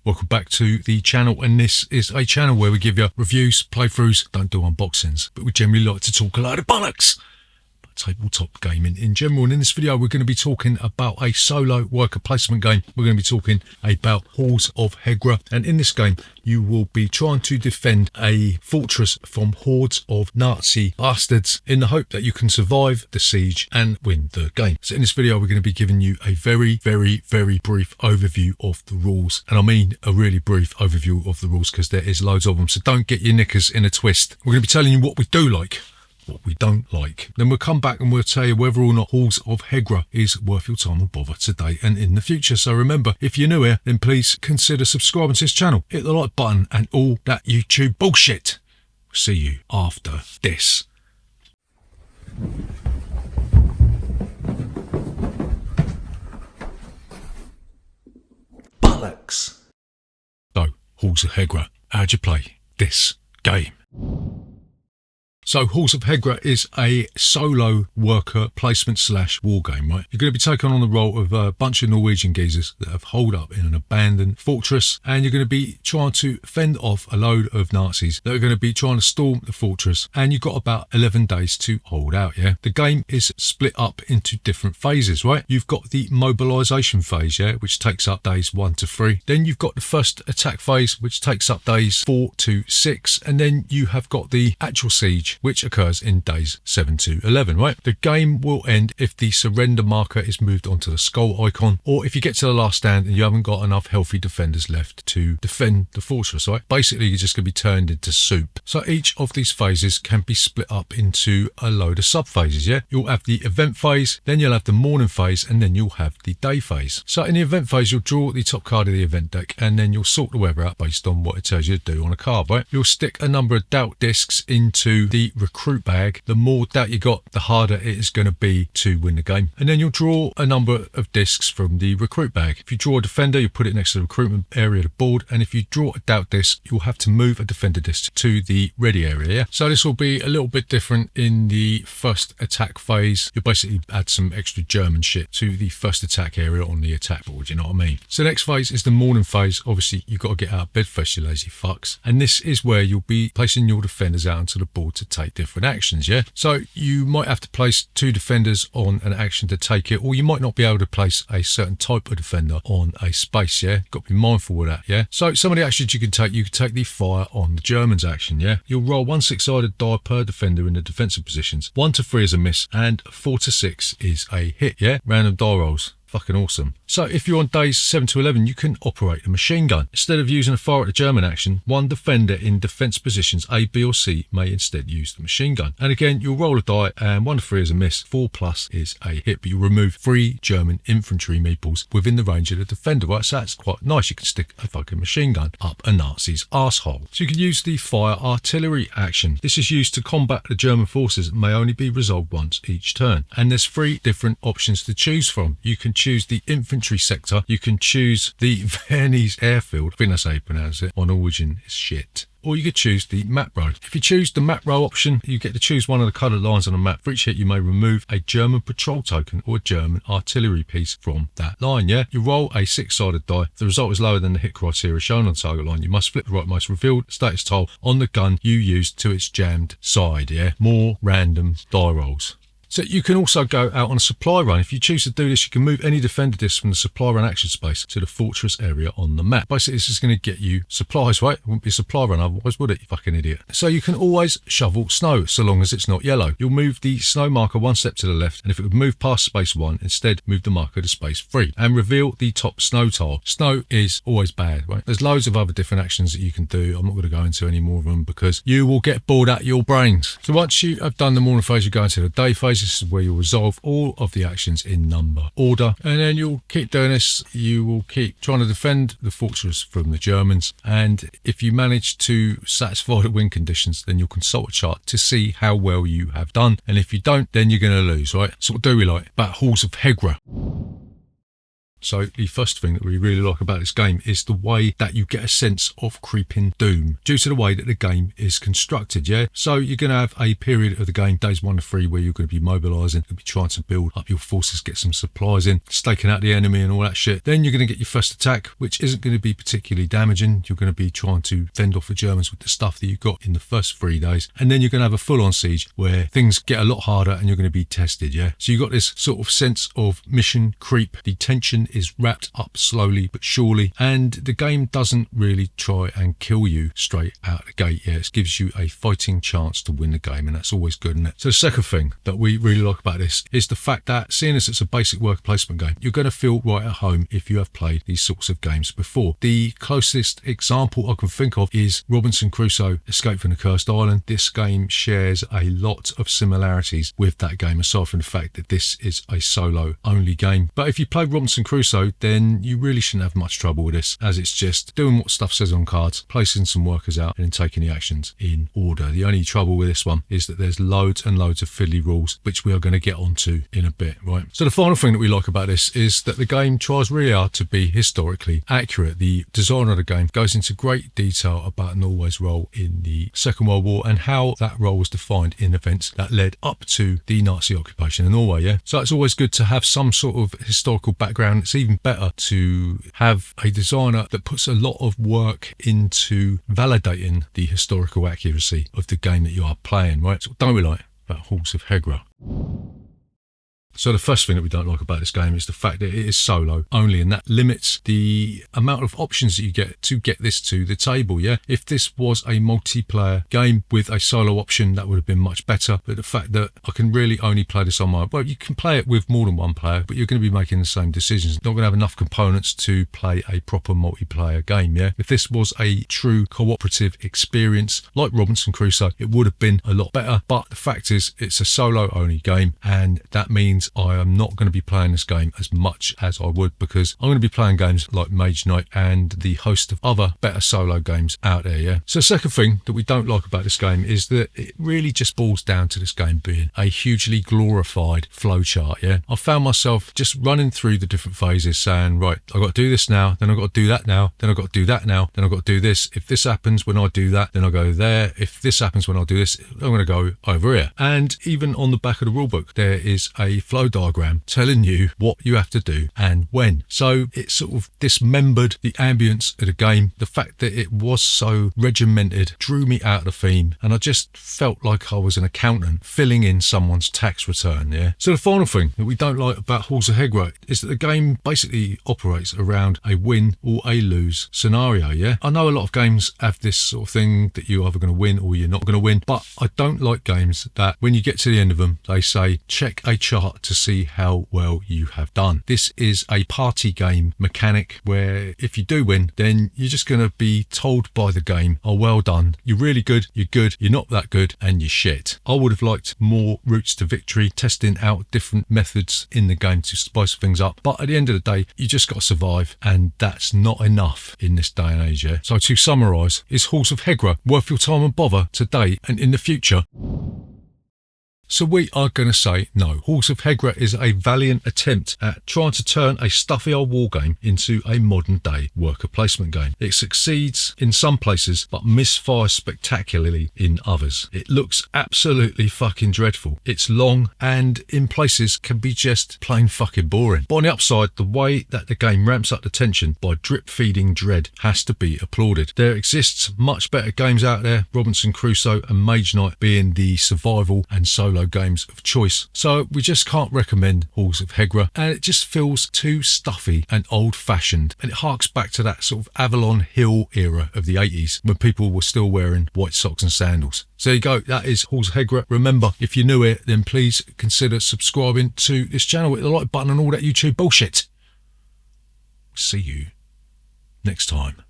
Welcome back to the channel, and this is a channel where we give you reviews, playthroughs, don't do unboxings, but we generally like to talk a load of bollocks about tabletop gaming in general. And in this video we're going to be talking about a solo worker placement game. We're going to be talking about Halls of Hegra, and in this game you will be trying to defend a fortress from hordes of Nazi bastards in the hope that you can survive the siege and win the game. So in this video we're going to be giving you a very brief overview of the rules, and I mean a really brief overview of the rules because there is loads of them, so don't get your knickers in a twist. We're going to be telling you what we do like, what we don't like. Then we'll come back and we'll tell you whether or not Halls of Hegra is worth your time and bother today and in the future. So remember, if you're new here, then please consider subscribing to this channel. Hit the like button and all that YouTube bullshit. See you after this. Bollocks. So, Halls of Hegra, how'd you play this game? So Halls of Hegra is a solo worker placement / war game, right? You're going to be taking on the role of a bunch of Norwegian geezers that have holed up in an abandoned fortress, and you're going to be trying to fend off a load of Nazis that are going to be trying to storm the fortress, and you've got about 11 days to hold out, yeah? The game is split up into different phases, right? You've got the mobilization phase, yeah, which takes up days 1 to 3. Then you've got the first attack phase, which takes up days 4 to 6, and then you have got the actual siege, which occurs in days 7 to 11, right? The game will end if the surrender marker is moved onto the skull icon, or if you get to the last stand and you haven't got enough healthy defenders left to defend the fortress, right? Basically, you're just going to be turned into soup. So each of these phases can be split up into a load of sub-phases, yeah? You'll have the event phase, then you'll have the morning phase, and then you'll have the day phase. So in the event phase, you'll draw the top card of the event deck, and then you'll sort the weather out based on what it tells you to do on a card, right? You'll stick a number of doubt discs into the recruit bag. The more doubt you got, the harder it is going to be to win the game. And then you'll draw a number of discs from the recruit bag. If you draw a defender, you put it next to the recruitment area of the board, and if you draw a doubt disc, you'll have to move a defender disc to the ready area, yeah? So this will be a little bit different in the first attack phase. You'll basically add some extra German shit to the first attack area on the attack board, you know what I mean? So the next phase is the morning phase. Obviously, you've got to get out of bed first, you lazy fucks. And this is where you'll be placing your defenders out onto the board to take different actions, yeah? So you might have to place 2 defenders on an action to take it, or you might not be able to place a certain type of defender on a space, yeah? Got to be mindful of that, yeah? So some of the actions you can take the fire on the Germans action, yeah? You'll roll 1 6-sided die per defender in the defensive positions. 1 to 3 is a miss, and 4 to 6 is a hit, yeah? Random die rolls. Fucking awesome. So if you're on days 7 to 11, you can operate a machine gun. Instead of using a fire at the German action, 1 defender in defense positions A, B or C may instead use the machine gun. And again, you'll roll a die, and 1 to 3 is a miss, 4+ is a hit, but you'll remove 3 German infantry meeples within the range of the defender, right? So that's quite nice. You can stick a fucking machine gun up a Nazi's arsehole. So you can use the fire artillery action. This is used to combat the German forces and may only be resolved once each turn. And there's 3 different options to choose from. You can choose the infantry sector, you can choose the Viennese airfield, I think that's how you pronounce it, on Norwegian is shit, or you could choose the map row. If you choose the map row option, you get to choose one of the coloured lines on the map. For each hit you may remove a German patrol token or a German artillery piece from that line, yeah? You roll a 6-sided die. If the result is lower than the hit criteria shown on the target line, you must flip the rightmost revealed status tile on the gun you used to its jammed side, yeah? More random die rolls. So you can also go out on a supply run. If you choose to do this, you can move any defender disc from the supply run action space to the fortress area on the map. Basically, this is going to get you supplies, right? It wouldn't be a supply run otherwise, would it, you fucking idiot? So you can always shovel snow, so long as it's not yellow. You'll move the snow marker 1 step to the left, and if it would move past space 1, instead move the marker to space 3, and reveal the top snow tile. Snow is always bad, right? There's loads of other different actions that you can do. I'm not going to go into any more of them because you will get bored out your brains. So once you have done the morning phase, you go into the day phase. This is where you'll resolve all of the actions in number order, and then you'll keep doing this. You will keep trying to defend the fortress from the Germans, and if you manage to satisfy the win conditions, then you'll consult a chart to see how well you have done, and if you don't, then you're going to lose, right? So what do we like about Halls of Hegra? So the first thing that we really like about this game is the way that you get a sense of creeping doom due to the way that the game is constructed, yeah? So you're going to have a period of the game, days 1 to 3, where you're going to be mobilising, you'll be trying to build up your forces, get some supplies in, staking out the enemy and all that shit. Then you're going to get your first attack, which isn't going to be particularly damaging. You're going to be trying to fend off the Germans with the stuff that you got in the first 3 days. And then you're going to have a full-on siege where things get a lot harder and you're going to be tested, yeah? So you've got this sort of sense of mission creep. The tension is wrapped up slowly but surely, and the game doesn't really try and kill you straight out the gate. Yeah, it gives you a fighting chance to win the game, and that's always good, isn't it? So the second thing that we really like about this is the fact that, seeing as it's a basic worker placement game, you're going to feel right at home if you have played these sorts of games before. The closest example I can think of is Robinson Crusoe Escape from the Cursed Island. This game shares a lot of similarities with that game, aside from the fact that this is a solo only game. But if you play Robinson Crusoe, then you really shouldn't have much trouble with this, as it's just doing what stuff says on cards, placing some workers out and then taking the actions in order. The only trouble with this one is that there's loads and loads of fiddly rules, which we are going to get onto in a bit, right? So the final thing that we like about this is that the game tries really hard to be historically accurate. The design of the game goes into great detail about Norway's role in the Second World War and how that role was defined in events that led up to the Nazi occupation of Norway, yeah? So it's always good to have some sort of historical background. It's even better to have a designer that puts a lot of work into validating the historical accuracy of the game that you are playing, right? So what don't we like about Halls of Hegra? So the first thing that we don't like about this game is the fact that it is solo only, and that limits the amount of options that you get to get this to the table, yeah? If this was a multiplayer game with a solo option, that would have been much better. But the fact that I can really only play this on my... Well, you can play it with more than one player, but you're going to be making the same decisions. Not going to have enough components to play a proper multiplayer game, yeah? If this was a true cooperative experience like Robinson Crusoe, it would have been a lot better. But the fact is, it's a solo only game, and that means I am not going to be playing this game as much as I would, because I'm going to be playing games like Mage Knight and the host of other better solo games out there, yeah? So the second thing that we don't like about this game is that it really just boils down to this game being a hugely glorified flowchart, yeah? I found myself just running through the different phases saying, right, I've got to do this now, then I've got to do that now, then I've got to do that now, then I've got to do this. If this happens when I do that, then I'll go there. If this happens when I do this, I'm going to go over here. And even on the back of the rulebook, there is a flow diagram telling you what you have to do and when. So it sort of dismembered the ambience of the game. The fact that it was so regimented drew me out of the theme, and I just felt like I was an accountant filling in someone's tax return, yeah? So the final thing that we don't like about Halls of Hegra is that the game basically operates around a win or a lose scenario, yeah? I know a lot of games have this sort of thing that you're either going to win or you're not going to win, but I don't like games that when you get to the end of them, they say, check a chart to see how well you have done. This is a party game mechanic where if you do win, then you're just going to be told by the game, oh, well done, you're really good, you're not that good, and you're shit. I would have liked more routes to victory, testing out different methods in the game to spice things up, but at the end of the day, you just got to survive, and that's not enough in this day and age, yeah? So to summarise, is Halls of Hegra worth your time and bother today and in the future? So we are going to say no. Halls of Hegra is a valiant attempt at trying to turn a stuffy old war game into a modern day worker placement game. It succeeds in some places but misfires spectacularly in others. It looks absolutely fucking dreadful. It's long and in places can be just plain fucking boring. But on the upside, the way that the game ramps up the tension by drip feeding dread has to be applauded. There exists much better games out there, Robinson Crusoe and Mage Knight being the survival and solo games of choice. So we just can't recommend Halls of Hegra, and it just feels too stuffy and old-fashioned, and it harks back to that sort of Avalon Hill era of the 80s when people were still wearing white socks and sandals. So there you go, that is Halls of Hegra. Remember, if you're new here, then please consider subscribing to this channel with the like button and all that YouTube bullshit. See you next time.